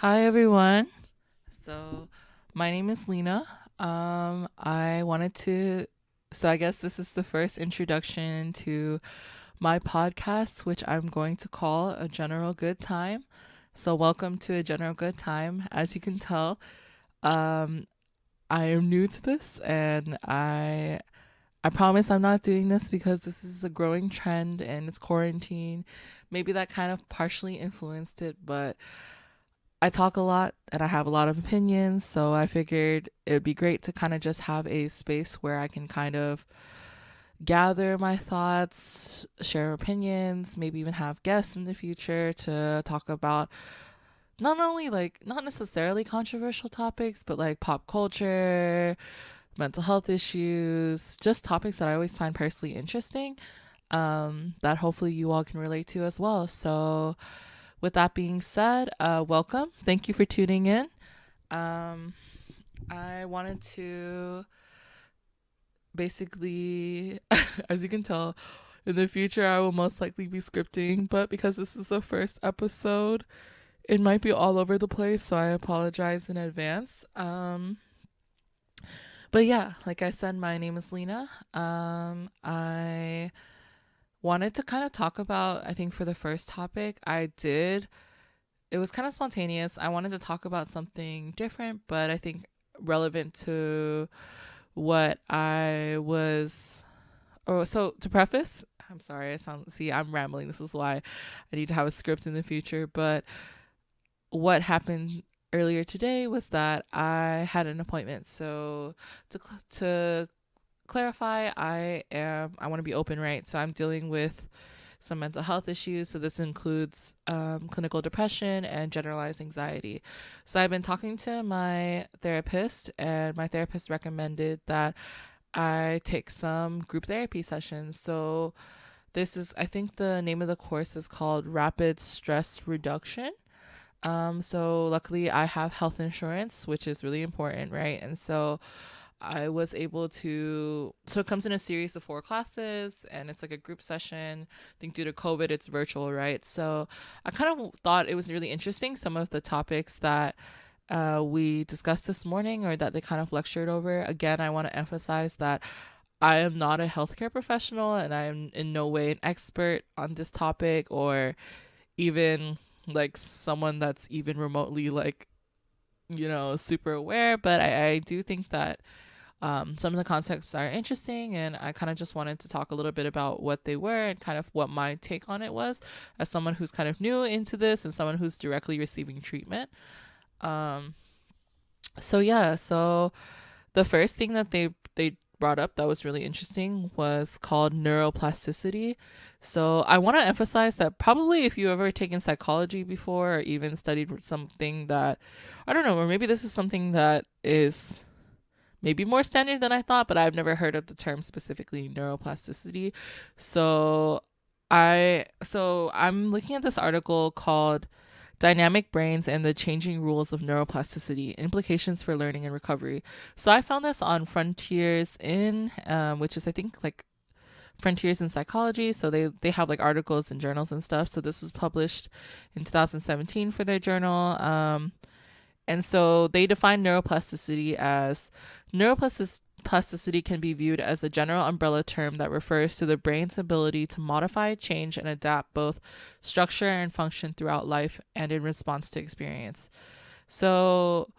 Hi everyone. So, my name is Lena. I wanted to I guess this is the first introduction to my podcast, which I'm going to call A General Good Time. So, welcome to A General Good Time. As you can tell, um I am new to this and I promise I'm not doing this because this is a growing trend and it's quarantine. Maybe that kind of partially influenced it, but I talk a lot and I have a lot of opinions, so I figured it would be great to kind of just have a space where I can kind of gather my thoughts, share opinions, maybe even have guests in the future to talk about not only like not necessarily controversial topics, but like pop culture, mental health issues, just topics that I always find personally interesting, that hopefully you all can relate to as well. So, with that being said, welcome. Thank you for tuning in. Um, I wanted to basically, as you can tell, in the future, I will most likely be scripting, but because this is the first episode, it might be all over the place, so I apologize in advance. But yeah, like I said, my name is Lena. I wanted to kind of talk about, I think for the first topic, it was kind of spontaneous. I wanted to talk about something different, but I think relevant to what I was. Oh, so to preface, I'm sorry, I'm rambling. This is why I need to have a script in the future. But what happened earlier today was that I had an appointment. So to clarify, I want to be open, right? So I'm dealing with some mental health issues. So this includes clinical depression and generalized anxiety. So I've been talking to my therapist, and my therapist recommended that I take some group therapy sessions. So I think the name of the course is called Rapid Stress Reduction. So luckily I have health insurance, which is really important, right? And so I was able to. So it comes in a series of 4 classes, and it's like a group session. I think due to COVID, it's virtual, right? So I kind of thought it was really interesting some of the topics that we discussed this morning, or that they kind of lectured over. Again, I want to emphasize that I am not a healthcare professional, and I am in no way an expert on this topic, or even like someone that's even remotely like super aware. But I do think that some of the concepts are interesting, and I kind of just wanted to talk a little bit about what they were and kind of what my take on it was as someone who's kind of new into this and someone who's directly receiving treatment. Um, so the first thing that they brought up that was really interesting was called neuroplasticity. So I want to emphasize that probably if you ever taken psychology before, or even studied something that I don't know, or maybe this is something that is maybe more standard than I thought, but I've never heard of the term specifically neuroplasticity. I'm looking at this article called Dynamic Brains and the Changing Rules of Neuroplasticity: Implications for Learning and Recovery. So I found this on Frontiers in, which is I think like Frontiers in Psychology. So they have like articles and journals and stuff. So this was published in 2017 for their journal. And so they define neuroplasticity as neuroplasticity can be viewed as a general umbrella term that refers to the brain's ability to modify, change, and adapt both structure and function throughout life and in response to experience. So,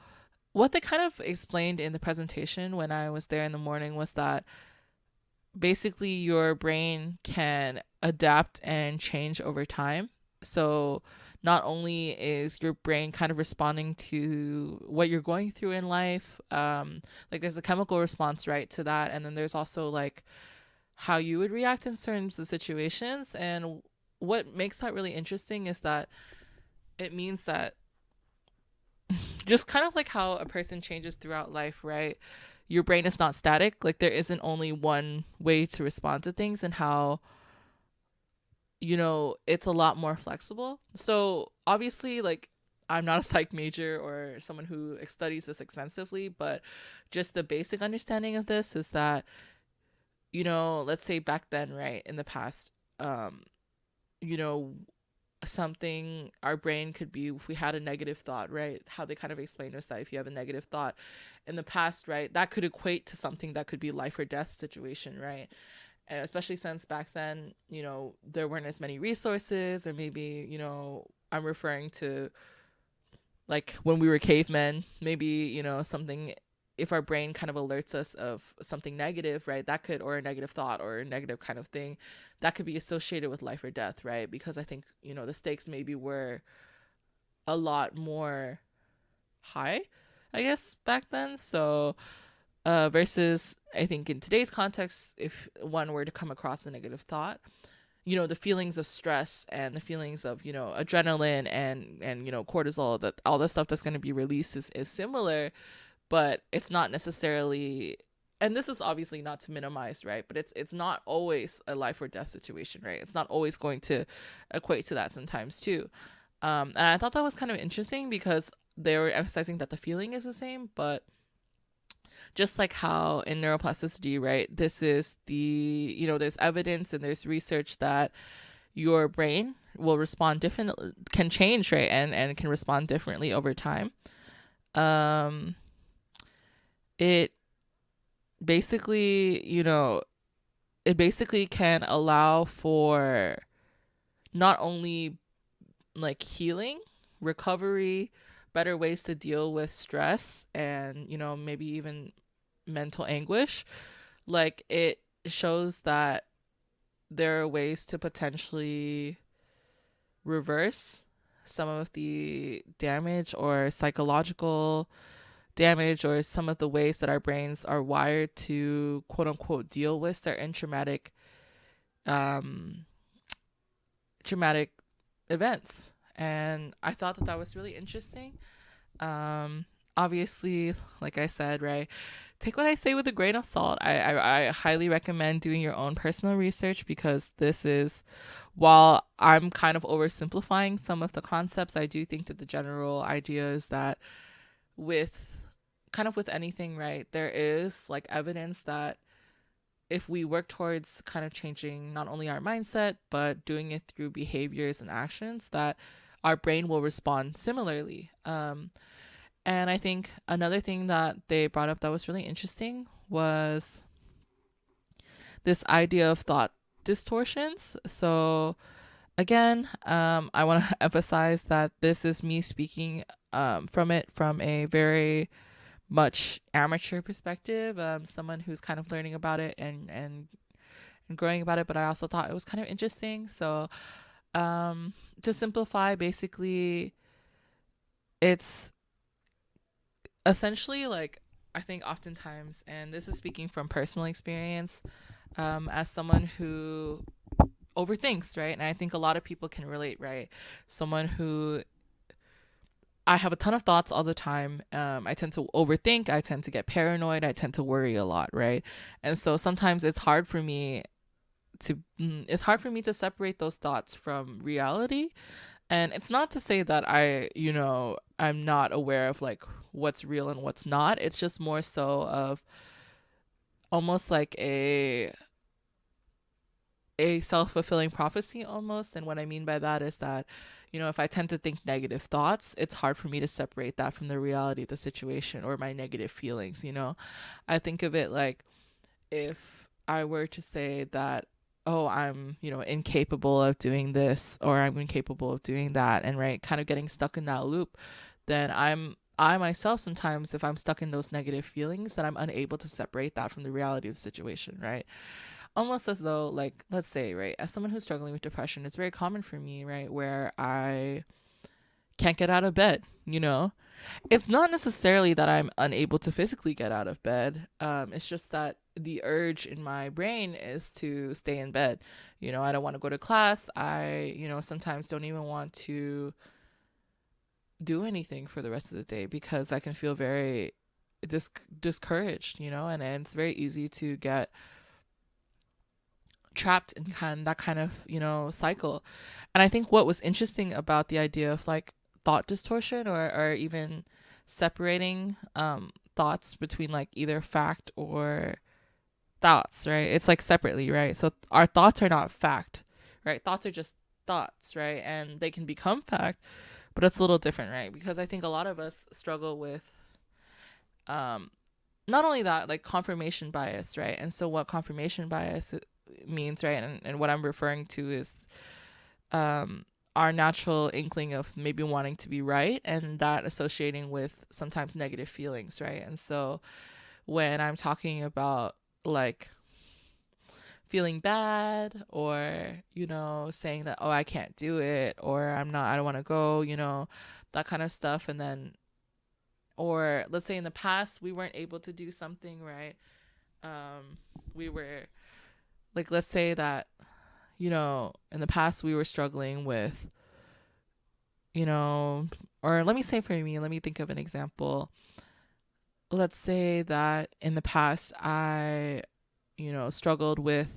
what they kind of explained in the presentation when I was there in the morning was that basically your brain can adapt and change over time. So not only is your brain kind of responding to what you're going through in life, like there's a chemical response, right, to that, and then there's also like how you would react in certain situations. And what makes that really interesting is that it means that just kind of like how a person changes throughout life, right? Your brain is not static. Like there isn't only one way to respond to things, and how it's a lot more flexible. So obviously, like, I'm not a psych major or someone who studies this extensively, but just the basic understanding of this is that, let's say back then, right, in the past, um, you know, something our brain could be if we had a negative thought, right? How they kind of explain us that if you have a negative thought in the past, right, that could equate to something that could be life or death situation, right? And especially since back then, there weren't as many resources, or maybe, I'm referring to like when we were cavemen, maybe, something, if our brain kind of alerts us of something negative, right, that could, or a negative thought or a negative kind of thing, that could be associated with life or death, right? Because I think, the stakes maybe were a lot more high, I guess, back then. So, versus I think in today's context, if one were to come across a negative thought, the feelings of stress and the feelings of, adrenaline and cortisol, that all the stuff that's going to be released is similar, but it's not necessarily, and this is obviously not to minimize, right, but it's not always a life or death situation, right? It's not always going to equate to that sometimes too. And I thought that was kind of interesting because they were emphasizing that the feeling is the same, but just like how in neuroplasticity, right, this is there's evidence and there's research that your brain will respond differently, can change, right, and can respond differently over time. It basically, it basically can allow for not only like healing, recovery, better ways to deal with stress, and maybe even mental anguish. Like, it shows that there are ways to potentially reverse some of the damage or psychological damage, or some of the ways that our brains are wired to quote unquote deal with certain traumatic events. And I thought that was really interesting. Obviously, like I said, right, take what I say with a grain of salt. I highly recommend doing your own personal research, because this is, while I'm kind of oversimplifying some of the concepts, I do think that the general idea is that with anything, right, there is like evidence that if we work towards kind of changing not only our mindset, but doing it through behaviors and actions, that our brain will respond similarly. And I think another thing that they brought up that was really interesting was this idea of thought distortions. So again, I want to emphasize that this is me speaking from a very much amateur perspective, someone who's kind of learning about it and growing about it, but I also thought it was kind of interesting. So to simplify, basically, it's essentially like, I think oftentimes, and this is speaking from personal experience, as someone who overthinks, right? And I think a lot of people can relate, right? Someone who, I have a ton of thoughts all the time. I tend to overthink. I tend to get paranoid. I tend to worry a lot, right? And so sometimes it's hard for me to separate those thoughts from reality. And it's not to say that I'm not aware of like what's real and what's not. It's just more so of almost like a self-fulfilling prophecy almost. And what I mean by that is that, if I tend to think negative thoughts, it's hard for me to separate that from the reality of the situation or my negative feelings. I think of it like, if I were to say that, oh, I'm, incapable of doing this, or I'm incapable of doing that, and right, kind of getting stuck in that loop, then I myself, sometimes if I'm stuck in those negative feelings, then I'm unable to separate that from the reality of the situation, right? Almost as though, like, let's say, right, as someone who's struggling with depression, it's very common for me, right, where I can't get out of bed. It's not necessarily that I'm unable to physically get out of bed. It's just that the urge in my brain is to stay in bed. I don't want to go to class. I sometimes don't even want to do anything for the rest of the day, because I can feel very discouraged, and it's very easy to get trapped in that kind of cycle. And I think what was interesting about the idea of like thought distortion, or even separating thoughts between like either fact or thoughts, right? It's like separately, right? So our thoughts are not fact, right? Thoughts are just thoughts, right? And they can become fact, but it's a little different, right? Because I think a lot of us struggle with um not only that, like confirmation bias, right? And so what confirmation bias means, right? And what I'm referring to is our natural inkling of maybe wanting to be right, and that associating with sometimes negative feelings, right? And so when I'm talking about like feeling bad, or saying that, oh, I can't do it, or I don't want to go, that kind of stuff. And then, or let's say in the past we weren't able to do something, right? We were like, let's say that, in the past we were struggling with, or let me say for me, let me think of an example. Let's say that in the past I, struggled with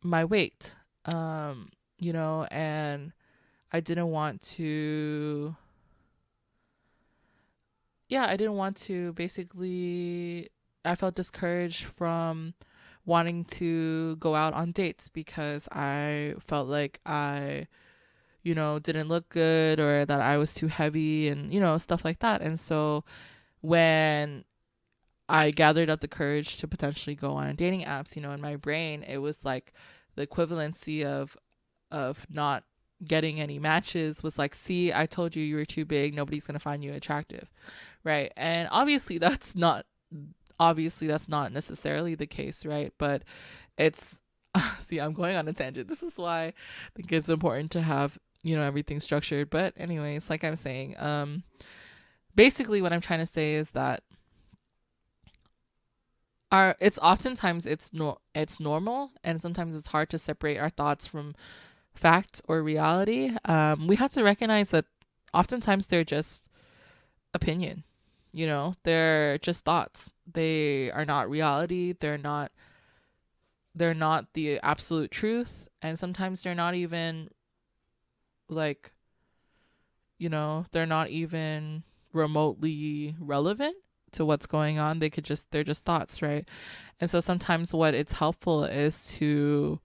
my weight, and I didn't want to, I didn't want to basically, I felt discouraged from wanting to go out on dates because I felt like I, didn't look good, or that I was too heavy, and, stuff like that. And so when I gathered up the courage to potentially go on dating apps, in my brain, it was like the equivalency of not getting any matches was like, see, I told you were too big. Nobody's going to find you attractive. Right. And obviously that's not necessarily the case. Right. But it's, see, I'm going on a tangent. This is why I think it's important to have, everything structured. But anyways, like I'm saying, basically what I'm trying to say is that it's oftentimes it's normal, and sometimes it's hard to separate our thoughts from fact or reality. We have to recognize that oftentimes they're just opinion, they're just thoughts. They are not reality. They're not the absolute truth. And sometimes they're not even like, they're not even remotely relevant to what's going on. They're just thoughts, right? And so sometimes what it's helpful is to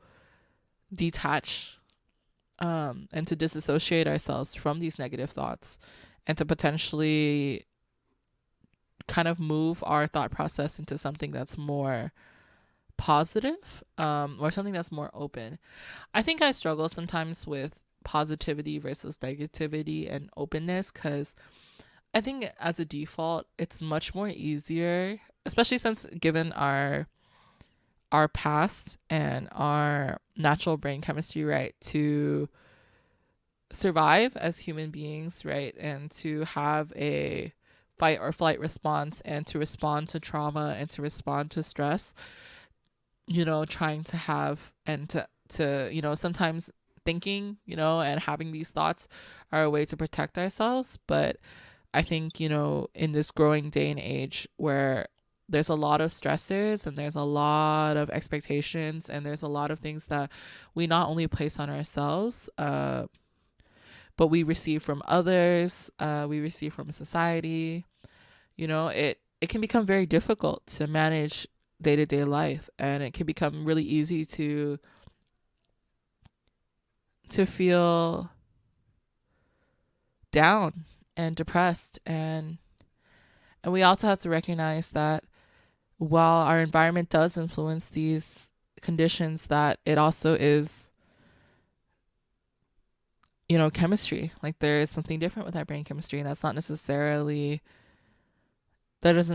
detach, and to disassociate ourselves from these negative thoughts, and to potentially kind of move our thought process into something that's more positive, or something that's more open. I think I struggle sometimes with positivity versus negativity and openness, because I think as a default, it's much more easier, especially since given our past and our natural brain chemistry, right, to survive as human beings, right, and to have a fight or flight response, and to respond to trauma, and to respond to stress, trying to have, and to sometimes thinking, and having these thoughts are a way to protect ourselves. But I think, in this growing day and age where there's a lot of stressors, and there's a lot of expectations, and there's a lot of things that we not only place on ourselves, but we receive from others, we receive from society, it can become very difficult to manage day-to-day life, and it can become really easy to feel down and depressed. And we also have to recognize that while our environment does influence these conditions, that it also is, chemistry. Like, there is something different with our brain chemistry, and that doesn't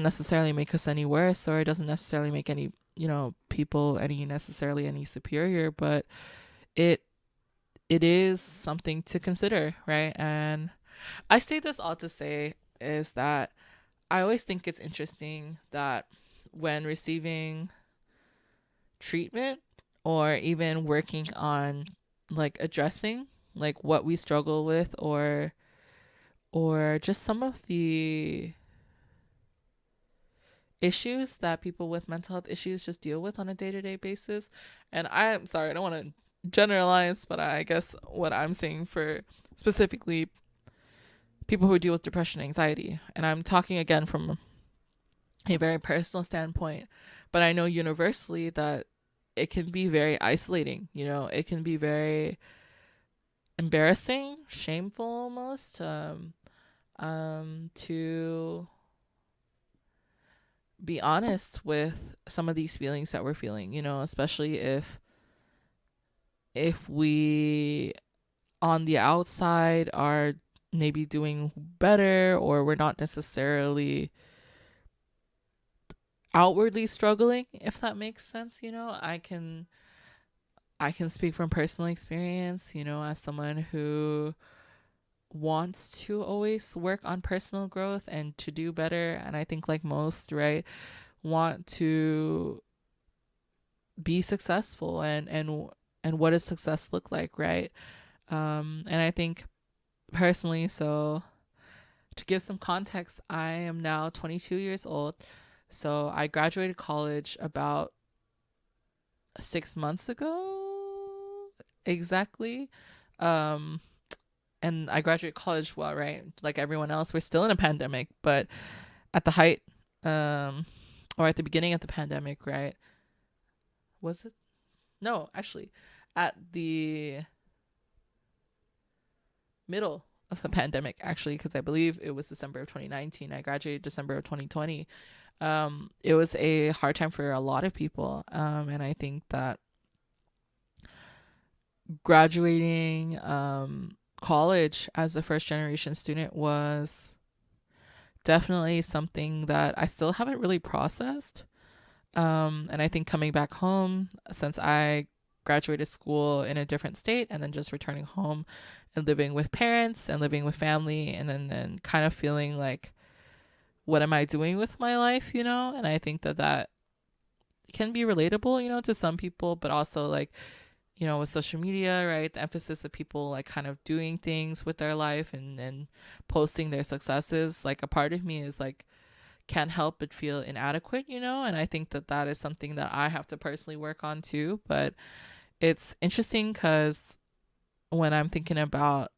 necessarily make us any worse, or it doesn't necessarily make any, people any superior, but it is something to consider, right? And I say this all to say is that I always think it's interesting that when receiving treatment, or even working on like addressing like what we struggle with, or just some of the issues that people with mental health issues just deal with on a day-to-day basis. And I'm sorry, I don't want to generalize, but I guess what I'm saying for specifically people who deal with depression, anxiety, and I'm talking again from a very personal standpoint, but I know universally that it can be very isolating, you know, it can be very embarrassing, shameful almost, to be honest with some of these feelings that we're feeling, you know, especially if we on the outside are maybe doing better, or we're not necessarily outwardly struggling, if that makes sense. You know, I can speak from personal experience, you know, as someone who wants to always work on personal growth and to do better. And I think, like most, right, want to be successful, and what does success look like, right? And I think personally, so to give some context, I am now 22 years old. So I graduated college about 6 months ago, exactly. Um, and I graduated college, well, right, like everyone else, we're still in a pandemic, but at the height, or at the beginning of the pandemic, right? Was it? No, actually, at the middle of the pandemic, actually, because I believe it was December of 2019. I graduated December of 2020. It was a hard time for a lot of people, and I think that graduating college as a first generation student was definitely something that I still haven't really processed. And I think coming back home, since I graduated school in a different state and then just returning home and living with parents and living with family, and then kind of feeling like, what am I doing with my life, you know? And I think that can be relatable, you know, to some people, but also, like, you know, with social media, right, the emphasis of people like kind of doing things with their life and posting their successes, like a part of me is like, can't help but feel inadequate, you know? And I think that is something that I have to personally work on too. But it's interesting because when I'm thinking about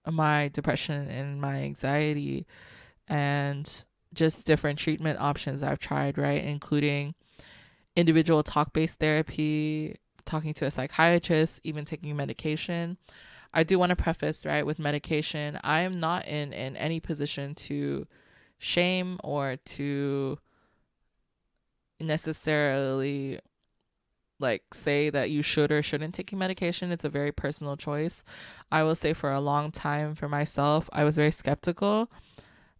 my depression and my anxiety and just different treatment options I've tried, right, including individual talk-based therapy, talking to a psychiatrist, even taking medication. I do want to preface, right, with medication, I am not in any position to shame or to necessarily like say that you should or shouldn't take medication. It's a very personal choice. I will say for a long time for myself, I was very skeptical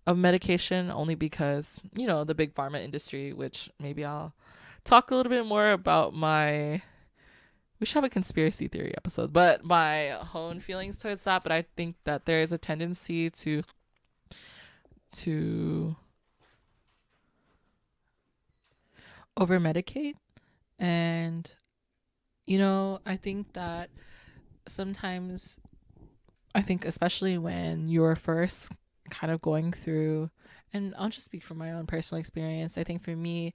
of medication, only because, you know, the big pharma industry, which maybe I'll talk a little bit more about we should have a conspiracy theory episode, but my own feelings towards that. But I think that there is a tendency to over medicate. And, you know, I think that sometimes, I think especially when you're first kind of going through, and I'll just speak from my own personal experience, I think for me,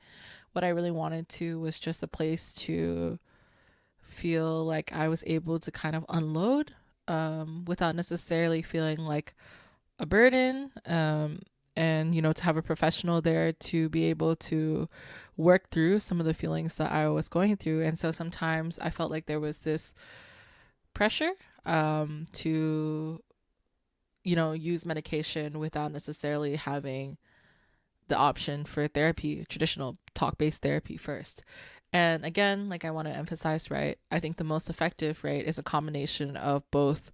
what I really wanted to was just a place to feel like I was able to kind of unload, without necessarily feeling like a burden, and, you know, to have a professional there to be able to work through some of the feelings that I was going through. And so sometimes I felt like there was this pressure, to, you know, use medication without necessarily having the option for therapy, traditional talk-based therapy first. And again, like I want to emphasize, right, I think the most effective, right, is a combination of both,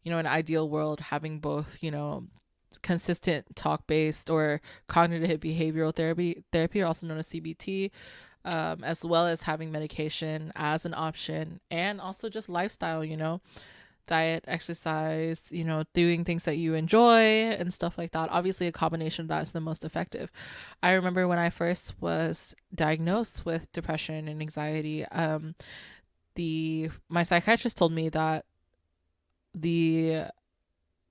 you know, an ideal world, having both, you know, consistent talk-based or cognitive behavioral therapy, also known as CBT, as well as having medication as an option, and also just lifestyle, you know, diet, exercise, you know, doing things that you enjoy and stuff like that. Obviously, a combination of that is the most effective. I remember when I first was diagnosed with depression and anxiety, my psychiatrist told me that the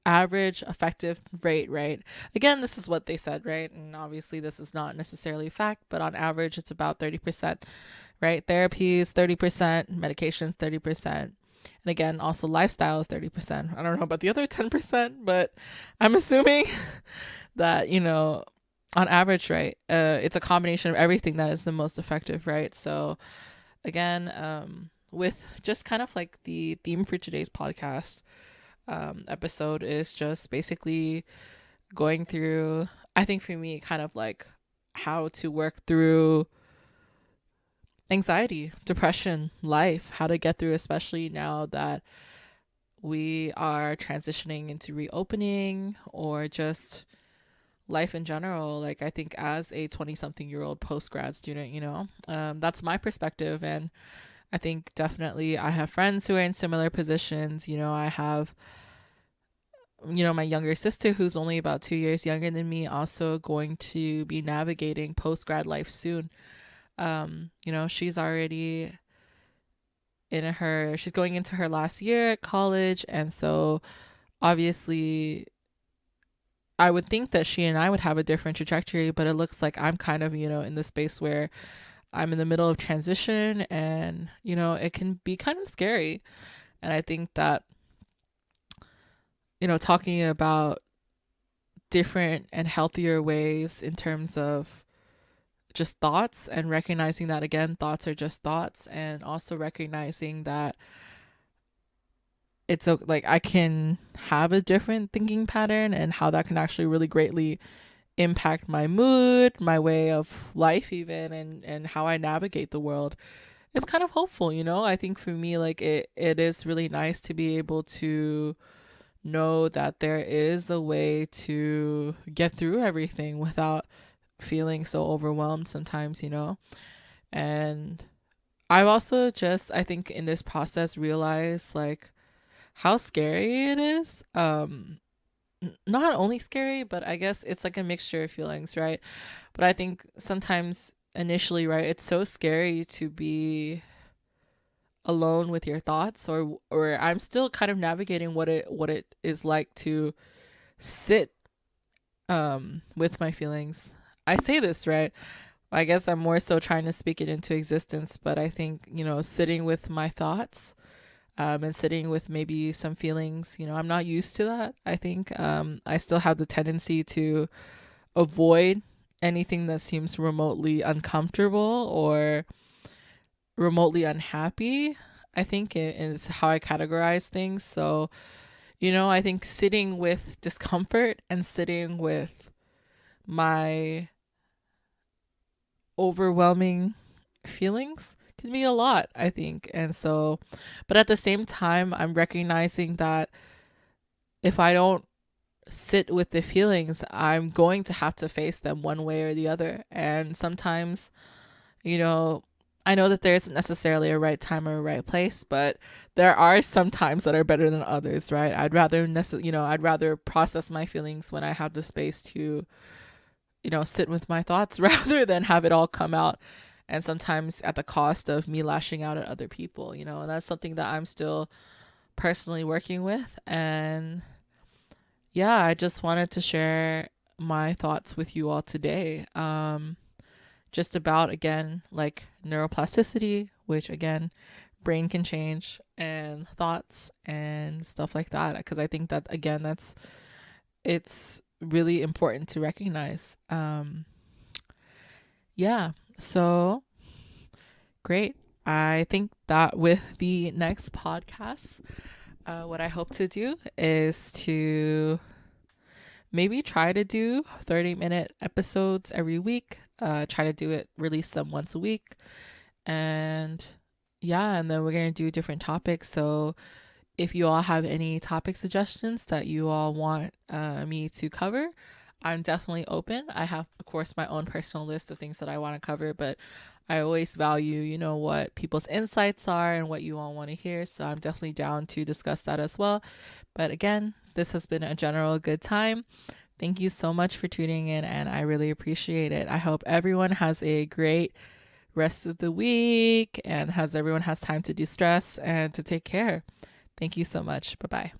average effective rate, right, again, this is what they said, right, and obviously this is not necessarily fact, but on average it's about 30%, right? Therapy is 30%, medications 30%, and again, also lifestyle is 30%. I don't know about the other 10%, but I'm assuming that, you know, on average, right, it's a combination of everything that is the most effective, right? So again, with just kind of like the theme for today's podcast episode is just basically going through, I think for me, kind of like how to work through anxiety, depression, life, how to get through, especially now that we are transitioning into reopening or just life in general. Like, I think as a 20 something year old post grad student, that's my perspective. And I think definitely I have friends who are in similar positions. I have, my younger sister who's only about 2 years younger than me, also going to be navigating post grad life soon. She's already she's going into her last year at college. And so obviously I would think that she and I would have a different trajectory, but it looks like I'm kind of, in the space where I'm in the middle of transition, and, it can be kind of scary. And I think that, talking about different and healthier ways in terms of just thoughts, and recognizing that, again, thoughts are just thoughts, and also recognizing that it's like I can have a different thinking pattern, and how that can actually really greatly impact my mood, my way of life even, and how I navigate the world. It's kind of hopeful. I think for me, like, it is really nice to be able to know that there is a way to get through everything without feeling so overwhelmed sometimes. And I've also just, I think, in this process realized like how scary it is. Not only scary, but I guess it's like a mixture of feelings, right? But I think sometimes initially, right, it's so scary to be alone with your thoughts, or I'm still kind of navigating what it is like to sit with my feelings. I say this, right? I guess I'm more so trying to speak it into existence, but I think, sitting with my thoughts, and sitting with maybe some feelings, I'm not used to that. I think I still have the tendency to avoid anything that seems remotely uncomfortable or remotely unhappy. I think it is how I categorize things. So, I think sitting with discomfort and sitting with my overwhelming feelings can be a lot, I think. And so, but at the same time, I'm recognizing that if I don't sit with the feelings, I'm going to have to face them one way or the other. And sometimes, I know that there isn't necessarily a right time or a right place, but there are some times that are better than others, right? I'd rather process my feelings when I have the space to, sit with my thoughts rather than have it all come out, and sometimes at the cost of me lashing out at other people, and that's something that I'm still personally working with. And yeah, I just wanted to share my thoughts with you all today. Just about, again, like neuroplasticity, which again, brain can change, and thoughts and stuff like that. Because I think that, again, it's really important to recognize. Yeah. So great. I think that with the next podcast, what I hope to do is to maybe try to do 30-minute episodes every week. Try to release them once a week. And yeah, and then we're going to do different topics. So if you all have any topic suggestions that you all want me to cover, I'm definitely open. I have, of course, my own personal list of things that I want to cover, but I always value, what people's insights are and what you all want to hear. So I'm definitely down to discuss that as well. But again, this has been a general good time. Thank you so much for tuning in, and I really appreciate it. I hope everyone has a great rest of the week, and everyone has time to de-stress and to take care. Thank you so much. Bye-bye.